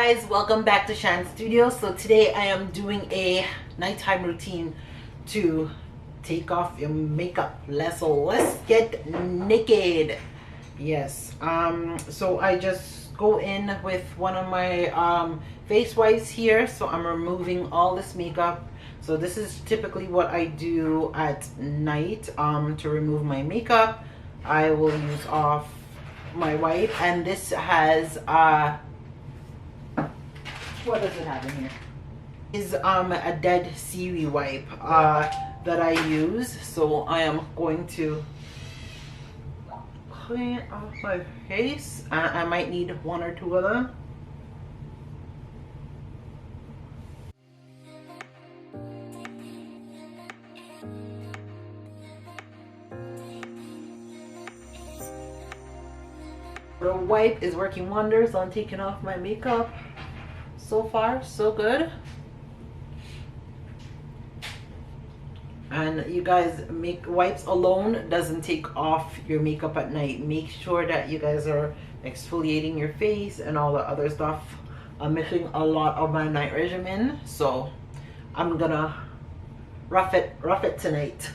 guys, welcome back to Shan Studio. So today I am doing a nighttime routine to take off your makeup. Let's get naked. Yes. So I just go in with one of my face wipes here. So I'm removing all this makeup. So this is typically what I do at night to remove my makeup. I will use off my wipe, and this has what does it have in here? Is a dead seaweed wipe that I use. So I am going to clean off my face. I might need one or two of them. The wipe is working wonders on taking off my makeup. So far, so good. And you guys, wipes alone doesn't take off your makeup at night. Make sure that you guys are exfoliating your face and all the other stuff. I'm missing a lot of my night regimen, so I'm gonna rough it tonight.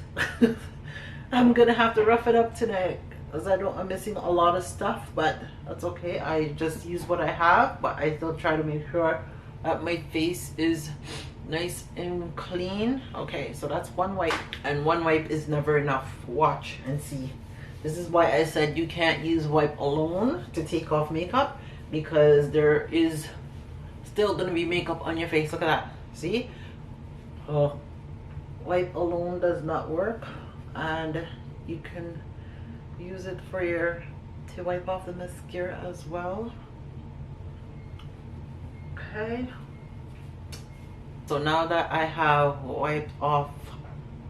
I'm gonna have to rough it up tonight because I'm missing a lot of stuff, but that's okay. I just use what I have, but I still try to make sure that my face is nice and clean. Okay, so that's one wipe, and one wipe is never enough. Watch and see. This is why I said you can't use wipe alone to take off makeup, because there is still gonna be makeup on your face. Look at that. See? Wipe alone does not work, and you can use it for to wipe off the mascara as well. Okay, so now that I have wiped off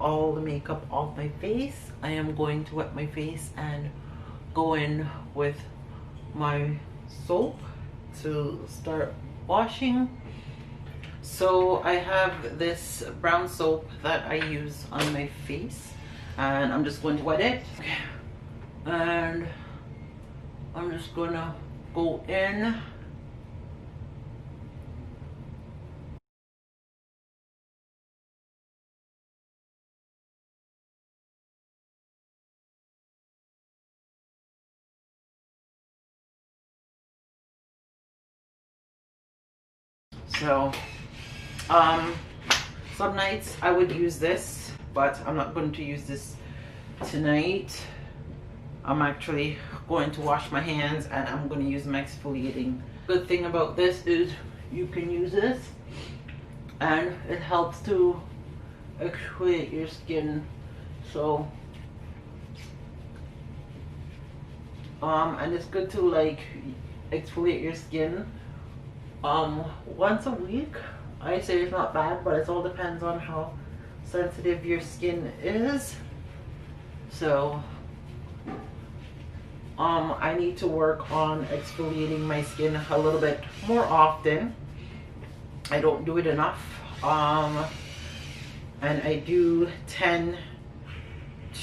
all the makeup off my face, I am going to wet my face and go in with my soap to start washing. So I have this brown soap that I use on my face, and I'm just going to wet it. Okay. And I'm just gonna go in. So some nights I would use this, but I'm not going to use this tonight. I'm actually going to wash my hands, and I'm going to use my exfoliating. Good thing about this is you can use this and it helps to exfoliate your skin. So and it's good to like exfoliate your skin once a week. I say it's not bad, but it all depends on how sensitive your skin is. So I need to work on exfoliating my skin a little bit more often. I don't do it enough, and I do tend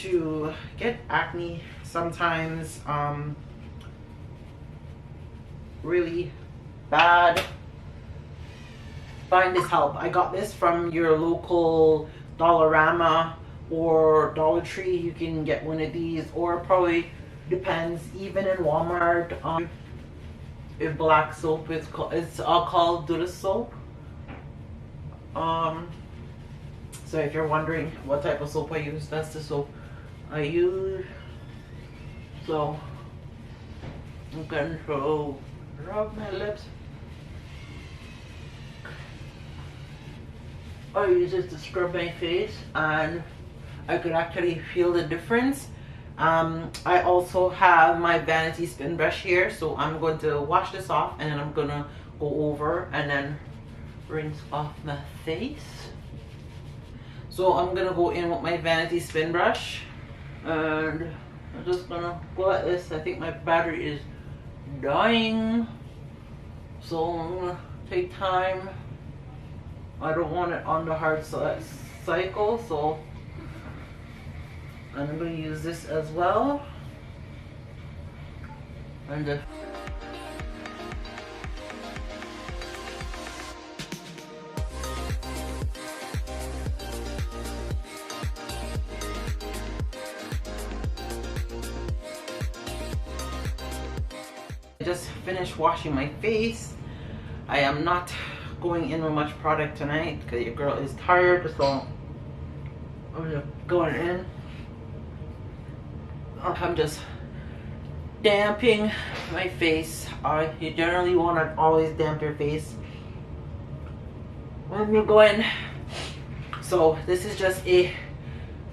to get acne sometimes, really bad. Find this help. I got this from your local Dollarama or Dollar Tree. You can get one of these, or probably depends, even in Walmart. If black soap, it's called Duda soap. So if you're wondering what type of soap I use, that's the soap I use. So I'm going to rub my lips. I use it to scrub my face, and I could actually feel the difference. I also have my vanity spin brush here, so I'm going to wash this off, and then I'm gonna go over and then rinse off my face. So I'm gonna go in with my vanity spin brush, and I'm just gonna go at this. I think my battery is dying, so I'm gonna take time. I don't want it on the hard cycle, so I'm going to use this as well. And just finished washing my face. I am not going in with much product tonight because your girl is tired, so I'm just going in. I'm just damping my face. You generally want to always damp your face when you're going. So this is just a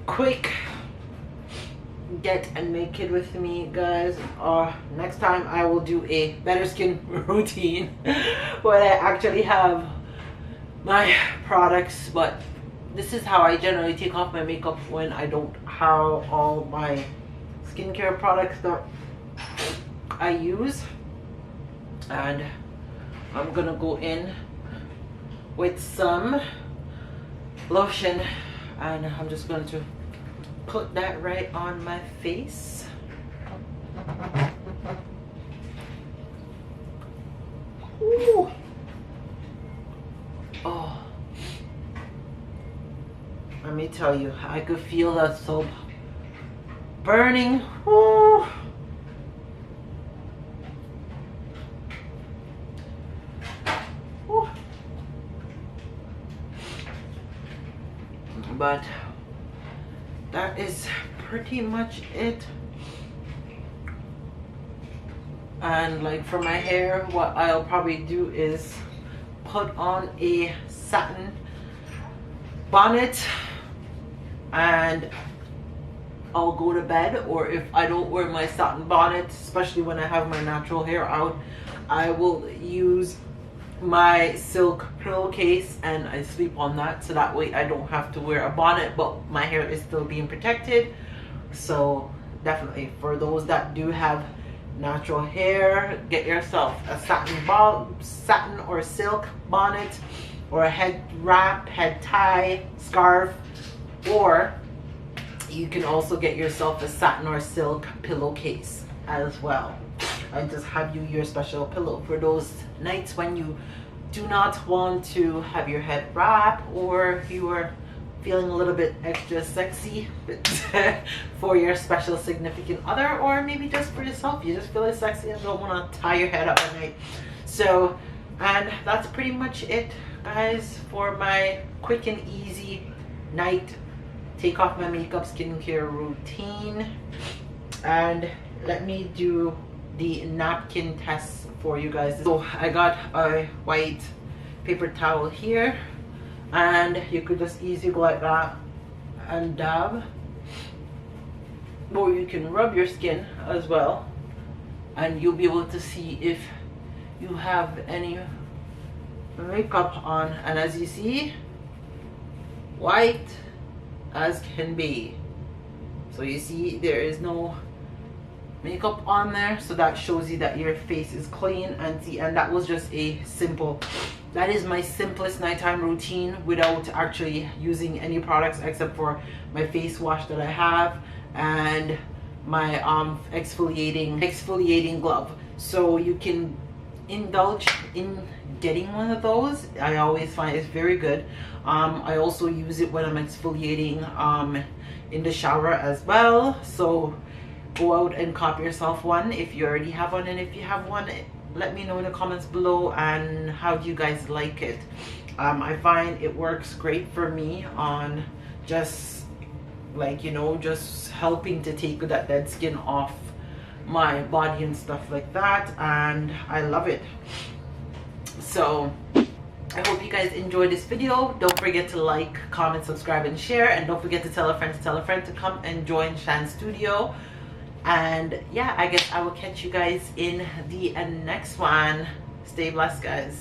quick get and make it with me, guys. Next time I will do a better skin routine where I actually have my products, but this is how I generally take off my makeup when I don't have all my skincare products that I use. And I'm gonna go in with some lotion, and I'm just going to put that right on my face. Ooh. Oh, let me tell you, I could feel that soap burning. Ooh. Ooh. But that is pretty much it. And like for my hair, what I'll probably do is put on a satin bonnet and I'll go to bed. Or if I don't wear my satin bonnet, especially when I have my natural hair out, I will use my silk pillowcase and I sleep on that, so that way I don't have to wear a bonnet but my hair is still being protected. So definitely for those that do have natural hair, get yourself a satin or silk bonnet, or a head wrap, head tie, scarf, or you can also get yourself a satin or silk pillowcase as well, and just have you your special pillow for those nights when you do not want to have your head wrap, or you are feeling a little bit extra sexy for your special significant other, or maybe just for yourself. You just feel sexy and don't want to tie your head up at night. So, and that's pretty much it, guys, for my quick and easy night take off my makeup skincare routine. And let me do the napkin test for you guys. So I got a white paper towel here, and you could just easily go like that and dab, or you can rub your skin as well, and you'll be able to see if you have any makeup on. And as you see, white as can be. So you see there is no makeup on there, so that shows you that your face is clean. And see, and that was just a simple, that is my simplest nighttime routine without actually using any products except for my face wash that I have and my exfoliating glove. So you can indulge in getting one of those. I always find it's very good. I also use it when I'm exfoliating in the shower as well. So go out and cop yourself one if you already have one, and if you have one, let me know in the comments below and how do you guys like it. I find it works great for me on just like, you know, just helping to take that dead skin off my body and stuff like that, and I love it. So I hope you guys enjoyed this video. Don't forget to like, comment, subscribe, and share, and don't forget to tell a friend to come and join Shan's studio. And yeah, I guess I will catch you guys in the next one. Stay blessed, guys.